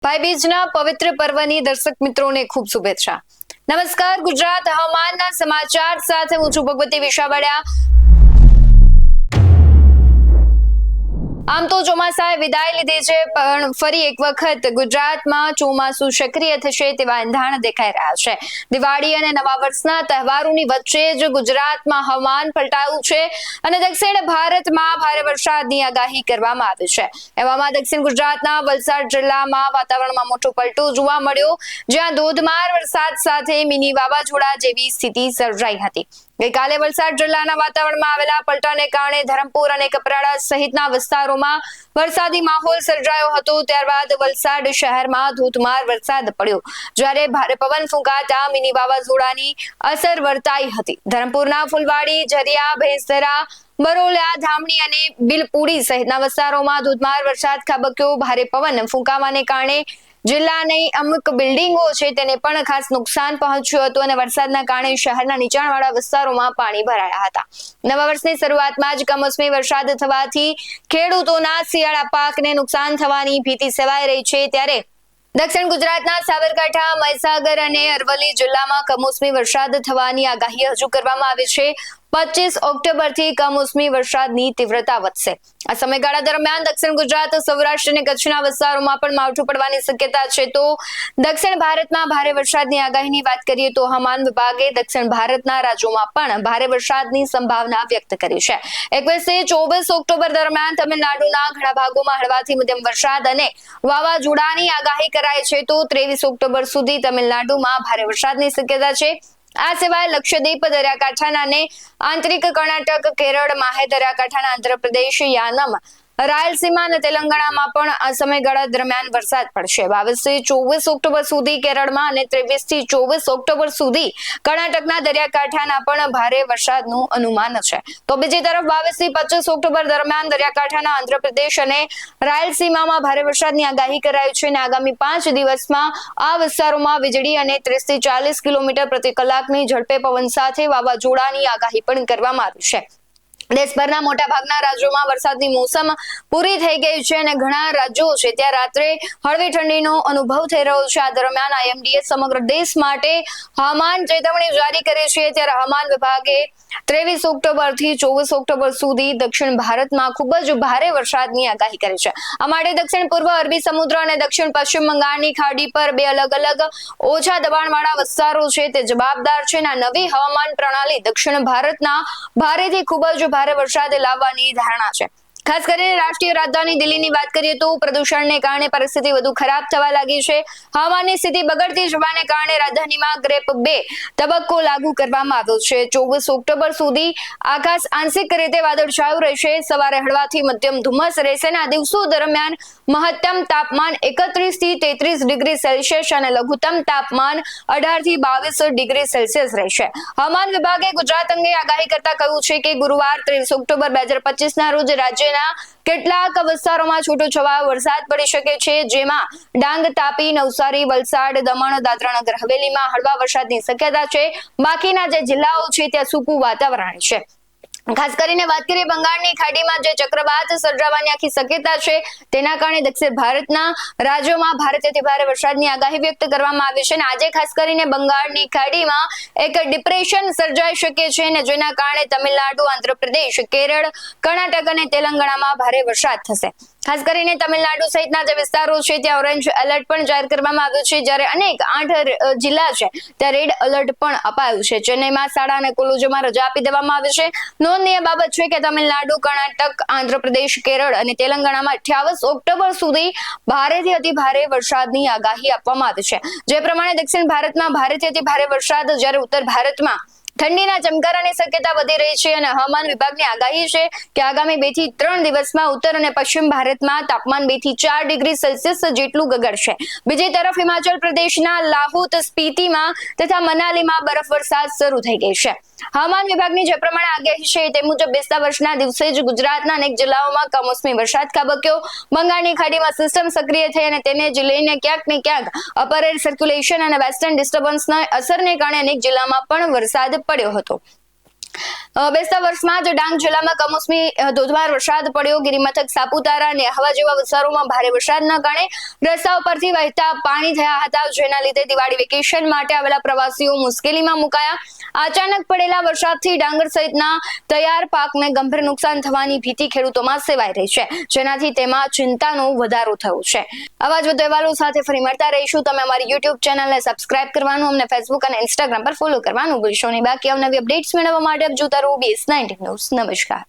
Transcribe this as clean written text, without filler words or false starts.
ભાઈબીજના પવિત્ર પર્વની દર્શક મિત્રોને ખૂબ શુભેચ્છા। નમસ્કાર, ગુજરાત હવામાનના સમાચાર સાથે હું છું ભગવતી વિશાવાડિયા। આમ તો ચોમાસાએ વિદાય લીધી છે, પણ ફરી એક વખત ગુજરાતમાં ચોમાસું સક્રિય થશે તેવા એંધાણ દેખાઈ રહ્યા છે। દિવાળી અને નવા વર્ષના તહેવારોની વચ્ચે જ ગુજરાતમાં હવામાન પલટાયું છે અને દક્ષિણ ભારતમાં ભારે વરસાદની આગાહી કરવામાં આવી છે। એવામાં દક્ષિણ ગુજરાતના વલસાડ જિલ્લામાં વાતાવરણમાં મોટો પલટો જોવા મળ્યો, જ્યાં ધોધમાર વરસાદ સાથે મિની વાવાઝોડા જેવી સ્થિતિ સર્જાઈ હતી। ગઈકાલે વલસાડ જિલ્લાના વાતાવરણમાં આવેલા પલટાને કારણે ધરમપુર અને કપરાડા સહિતના વિસ્તારોમાં વરસાદી માહોલ સર્જાયો હતો। ત્યારબાદ વલસાડ શહેરમાં ધોધમાર વરસાદ પડ્યો, જ્યારે ભારે પવન ફૂંકાતા મિની વાવાઝોડાની અસર વર્તાઈ હતી। ધરમપુરના ફુલવાડી, ઝરિયા, ભેંસદરા, બરોલિયા, ધામણી અને બિલપુડી સહિતના વિસ્તારોમાં ધોધમાર વરસાદ ખાબક્યો। ભારે પવન ફૂંકાવાને કારણે જિલ્લાની અમુક બિલ્ડિંગો છે તેને પણ ખાસ નુકસાન પહોંચ્યું હતું અને વરસાદના કારણે શહેરના નીચાણવાળા વિસ્તારોમાં પાણી ભરાયા હતા। નવા વર્ષની શરૂઆતમાં જ કમોસમી વરસાદ થવાથી ખેડૂતોના શિયાળા પાકને નુકસાન થવાની ભીતિ સેવાઈ રહી છે। ત્યારે દક્ષિણ ગુજરાતના સાબરકાંઠા, મહીસાગર અને અરવલ્લી જિલ્લામાં કમોસમી વરસાદ થવાની આગાહી હજુ કરવામાં આવી છે। 25 ઓક્ટોબરથી કમોસમી વરસાદની તીવ્રતા વધશે। આ સમયગાળા દરમિયાન દક્ષિણ ગુજરાત, સૌરાષ્ટ્ર અને કચ્છના વિસ્તારોમાં પણ માવઠું પડવાની શક્યતા છે। તો દક્ષિણ ભારતમાં ભારે વરસાદની આગાહીની વાત કરીએ તો હવામાન વિભાગે દક્ષિણ ભારતના રાજ્યોમાં પણ ભારે વરસાદની સંભાવના વ્યક્ત કરી છે। 21 થી 24 ઓક્ટોબર દરમિયાન તમિલનાડુના ઘણા ભાગોમાં હળવાથી મધ્યમ વરસાદ અને વાવાઝોડાની આગાહી કરાઈ છે। તો 23 ઓક્ટોબર સુધી તમિલનાડુમાં ભારે વરસાદની શક્યતા છે। આ સિવાય લક્ષદ્વીપ, દરિયાકાંઠાના અને આંતરિક કર્ણાટક, કેરળ, માહે દરિયાકાંઠાના આંધ્રપ્રદેશ, યાનમ, રાયલસીમા અને તેલંગાણામાં પણ આ સમયગાળા દરમિયાન વરસાદ પડશે। 22 થી 24 ઓક્ટોબર સુધી કેરળમાં અને 23 થી 24 ઓક્ટોબર સુધી કર્ણાટકના દરિયાકાંઠાના પણ ભારે વરસાદનું અનુમાન છે। તો બીજી તરફ 22 થી 25 ઓક્ટોબર દરમિયાન દરિયાકાંઠાના આંધ્રપ્રદેશ અને રાયલસીમામાં ભારે વરસાદની આગાહી કરાઈ છે અને આગામી 5 દિવસમાં આ વિસ્તારોમાં વીજળી અને 30 થી 40 કિલોમીટર પ્રતિ કલાકની ઝડપે પવન સાથે વાવાઝોડાની આગાહી પણ કરવામાં આવી છે। દેશભરના મોટા ભાગના રાજ્યોમાં વરસાદની મોસમ પૂરી થઈ ગઈ છે અને ઘણા રાજ્યો છે ત્યાં રાત્રે હળવી ઠંડીનો અનુભવ થઈ રહ્યો છે। આ દરમિયાન IMDએ સમગ્ર દેશ માટે હવામાન ચેતવણી જારી કરી છે। ત્યારે હવામાન વિભાગે 23 ઓક્ટોબર થી 24 ઓક્ટોબર સુધી દક્ષિણ ભારતમાં ખૂબ જ ભારે વરસાદની આગાહી કરી છે। આ માટે દક્ષિણ પૂર્વ અરબી સમુદ્ર અને દક્ષિણ પશ્ચિમ બંગાળની ખાડી પર બે અલગ અલગ ઓછા દબાણવાળા વિસ્તારો છે તે જવાબદાર છે અને નવી હવામાન પ્રણાલી દક્ષિણ ભારતના ભારેથી ખૂબ જ ભારે વરસાદ લાવવાની ધારણા છે। ખાસ કરીને રાષ્ટ્રીય રાજધાની દિલ્હીની વાત કરીએ તો પ્રદૂષણને કારણે પરિસ્થિતિ વધુ ખરાબ થવા લાગી છે। હવામાનની સ્થિતિ બગડતી જવાને કારણે રાજધાનીમાં ગ્રેપ 2 તબક્કો લાગુ કરવામાં આવ્યો છે। 24 ઓક્ટોબર સુધી આકાશ આંશિક રીતે વાદળછાયું રહેશે। સવારે હળવાથી મધ્યમ ધુમ્મસ રહેશે અને આ દિવસો દરમિયાન મહત્તમ તાપમાન 31 થી 33 ડિગ્રી સેલ્સિયસ અને લઘુત્તમ તાપમાન 18 થી 22 ડિગ્રી સેલ્સિયસ રહેશે। હવામાન વિભાગે ગુજરાત અંગે આગાહી કરતા કહ્યું છે કે ગુરુવાર 23 ઓક્ટોબર 2025ના રોજ રાજ્યના કેટલાક વિસ્તારોમાં છૂટોછવાયો વરસાદ પડી શકે છે, જેમાં ડાંગ, તાપી, નવસારી, વલસાડ, દમણ, દાદરાનગર હવેલીમાં હળવા વરસાદની શક્યતા છે। બાકીના જે જિલ્લાઓ છે ત્યાં સૂકું વાતાવરણ છે। ખાસ કરીને વાત કરીએ બંગાળની ખાડીમાં જે ચક્રવાત સર્જાવાની આખી શક્યતા છે તેના કારણે દક્ષિણ ભારતના રાજ્યોમાં ભારેથી ભારે વરસાદની આગાહી વ્યક્ત કરવામાં આવી છે અને આજે ખાસ કરીને બંગાળની ખાડીમાં એક ડિપ્રેશન સર્જાઈ શકે છે અને જેના કારણે તમિલનાડુ, આંધ્રપ્રદેશ, કેરળ, કર્ણાટક અને તેલંગાણામાં ભારે વરસાદ થશે। ખાસ કરીને તમિલનાડુ સહિતના જે વિસ્તારો છે ત્યાં ઓરેન્જ એલર્ટ પણ જાહેર કરવામાં આવ્યું છે, જ્યારે અનેક 8 જિલ્લા છે ત્યાં રેડ એલર્ટ પણ અપાયું છે। ચેન્નઈમાં શાળા અને કોલેજોમાં રજા આપી દેવામાં આવી છે। નોંધનીય બાબત છે કે તમિલનાડુ, કર્ણાટક, આંધ્રપ્રદેશ, કેરળ અને તેલંગાણામાં 28 ઓક્ટોબર સુધી ભારેથી અતિ ભારે વરસાદની આગાહી આપવામાં આવી છે। જે પ્રમાણે દક્ષિણ ભારતમાં ભારેથી અતિ ભારે વરસાદ, જ્યારે ઉત્તર ભારતમાં ઠંડીના ચમકારાની શક્યતા વધી રહી છે અને હવામાન વિભાગની આગાહી છે કે આગામી 2 થી 3 દિવસમાં ઉત્તર અને પશ્ચિમ ભારતમાં તાપમાન 2 થી 4 ડિગ્રી સેલ્સિયસ જેટલું ગગડશે। બીજી તરફ હિમાચલ પ્રદેશના લાહોદ, સ્પીતિમાં તથા મનાલીમાં બરફવર્ષા શરૂ થઈ ગઈ છે। હવામાન વિભાગની જે પ્રમાણે આગાહી છે તે મુજબ બેસતા વર્ષના દિવસે જ ગુજરાતના અનેક જિલ્લાઓમાં કમોસમી વરસાદ ખાબક્યો। બંગાળની ખાડીમાં સિસ્ટમ સક્રિય થઈ અને તેને જ લઈને ક્યાંક ને ક્યાંક અપર એર સર્ક્યુલેશન અને વેસ્ટર્ન ડિસ્ટર્બન્સના અસરને કારણે અનેક જિલ્લામાં પણ વરસાદ પડ્યો હતો। બેસતા વર્ષમાં જ ડાંગ જિલ્લામાં કમોસમી ધોધમાર વરસાદ પડ્યો. ગિરિમથક સાપુતારા અને આહવા જેવા વિસ્તારોમાં ભારે વરસાદના કારણે રસ્તાઓ પરથી વહેતા પાણી થયા હતા, જેના લીધે દિવાળી વેકેશન માટે આવેલા પ્રવાસીઓ મુશ્કેલીમાં મુકાયા. અચાનક પડેલા વરસાદથી ડાંગર સહિતના તૈયાર પાકને ગંભીર નુકસાન થવાની ભીતિ ખેડૂતોમાં સેવાઈ રહી છે, જેનાથી તેમાં ચિંતાનો વધારો થયો છે. આવા જ વધુ અહેવાલો સાથે ફરી મળતા રહીશું. તમે અમારી YouTube ચેનલને સબસ્ક્રાઇબ કરવાનું, અમને Facebook અને Instagram પર ફોલો કરવાનું ભૂલશો નહીં. બાકી અવનવી અપડેટ્સ મેળવવા માટે આપ જોતા રહો BS19 ન્યૂઝ. નમસ્કાર.